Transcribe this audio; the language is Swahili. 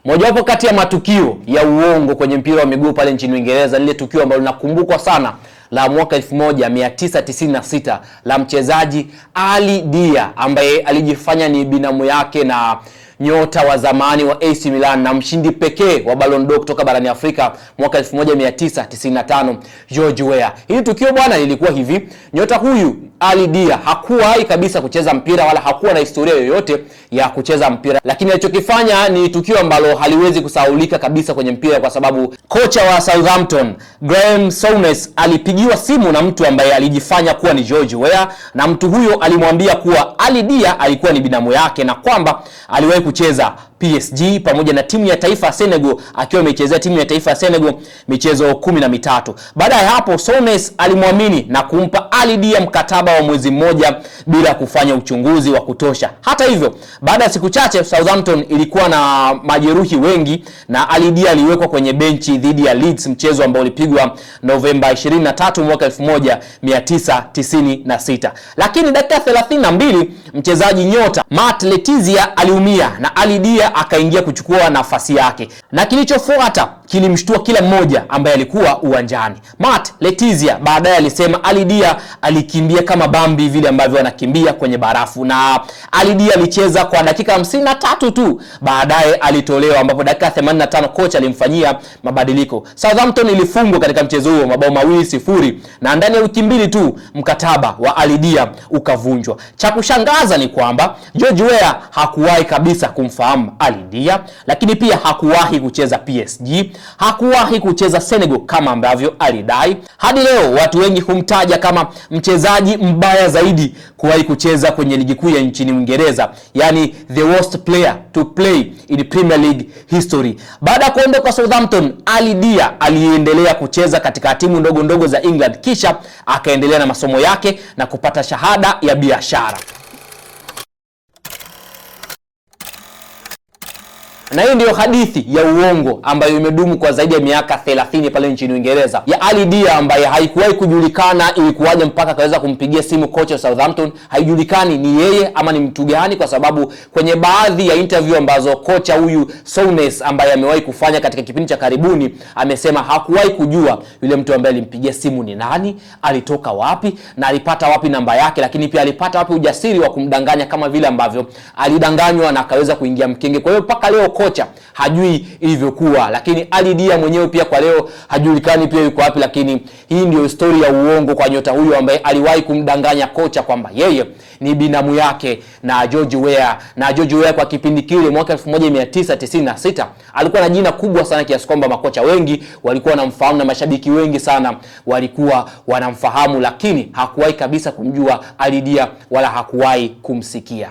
Mojawapo kati ya matukio ya uongo kwenye mpira wa miguu pale nchini Uingereza, lile tukio ambalo linakumbukwa sana la mwaka 1996 la mchezaji Ali Dia ambaye alijifanya ni binamu yake na nyota wa zamani wa AC Milan na mshindi pekee wa Ballon d'Or kutoka barani Afrika mwaka 1995, George Weah. Hili tukio bwana lilikuwa hivi: nyota huyu Ali Dia hakuwahi kabisa kucheza mpira wala hakuwa na historia yoyote ya kucheza mpira, lakini alichokifanya ni tukio ambalo haliwezi kusahaulika kabisa kwenye mpira, kwa sababu kocha wa Southampton Graham Souness alipigiwa simu na mtu ambaye alijifanya kuwa ni George Weah, na mtu huyo alimwambia kuwa Ali Dia alikuwa ni binamu yake na kwamba aliwahi kucheza PSG pamoja na timu ya taifa ya Senegal, akiwa amechezea timu ya taifa ya Senegal michezo 13. Baada ya hapo Souness alimwamini na kumpa Ali Dia mkataba wa mwezi mmoja bila kufanya uchunguzi wa kutosha. Hata hivyo, baada ya siku chache Southampton ilikuwa na majeruhi wengi na Ali Dia aliwekwa kwenye benchi dhidi ya Leeds, mchezo ambao ulipigwa Novemba 23 mwaka 1996. Lakini dakika 32 mchezaji nyota Matt Letizia aliumia na Ali Dia akaingia kuchukua nafasi yake, na kilichofuata kilimshtua kila mmoja ambaye alikuwa uwanjani. Matt Letizia baadaye alisema Ali Dia alikimbia kama Bambi vile ambavyo anakimbia kwenye barafu, na Ali Dia alicheza kwa dakika 53 tu, baadaye alitolewa, ambapo dakika 85 kocha alimfanyia mabadiliko. Southampton ilifungwa katika mchezo huo mabao 2-0, na ndani ya wiki mbili tu mkataba wa Ali Dia ukavunjwa. Cha kushangaza ni kwamba George Weah hakuwahi kabisa kumfahamu Ali Dia, lakini pia hakuwahi kucheza PSG, hakuwahi kucheza Senegal kama ambavyo alidai. Hadi leo watu wengi humtaja kama mchezaji mbaya zaidi kuwahi kucheza kwenye ligi kuu ya nchini Uingereza, yani the worst player to play in Premier League history. Baada ya kuondoka Southampton, Ali Dia aliendelea kucheza katika timu ndogo ndogo za England, kisha akaendelea na masomo yake na kupata shahada ya biashara. Na hii ndio hadithi ya uongo ambayo imedumu kwa zaidi ya miaka 30 pale nchini Uingereza, ya Ali Dia ambaye haikuwahi kujulikana ilikuwaje mpaka akaweza kumpigia simu kocha wa Southampton. Haijulikani ni yeye ama ni mtu gani, kwa sababu kwenye baadhi ya interview ambazo kocha huyu Souness ambaye amewahi kufanya katika kipindi cha karibuni amesema hakuwahi kujua yule mtu ambaye alimpigia simu ni nani, alitoka wapi na alipata wapi namba yake, lakini pia alipata wapi ujasiri wa kumdanganya kama vile ambavyo alidanganywa na akaweza kuingia mkenge. Kwa hiyo mpaka leo kocha hajui ilivyokuwa, lakini Ali Dia mwenyewe pia kwa leo hajulikani pia yuko wapi. Lakini hii ndio historia ya uongo kwa nyota huyo ambaye aliwahi kumdanganya kocha kwamba yeye ni binamu yake na George Weah. Na George Weah kwa kipindi kile mwaka 1996 alikuwa na jina kubwa sana kiasi kwamba makocha wengi walikuwa wanamfahamu na mashabiki wengi sana walikuwa wanamfahamu, lakini hakuwahi kabisa kumjua Ali Dia wala hakuwahi kumsikia.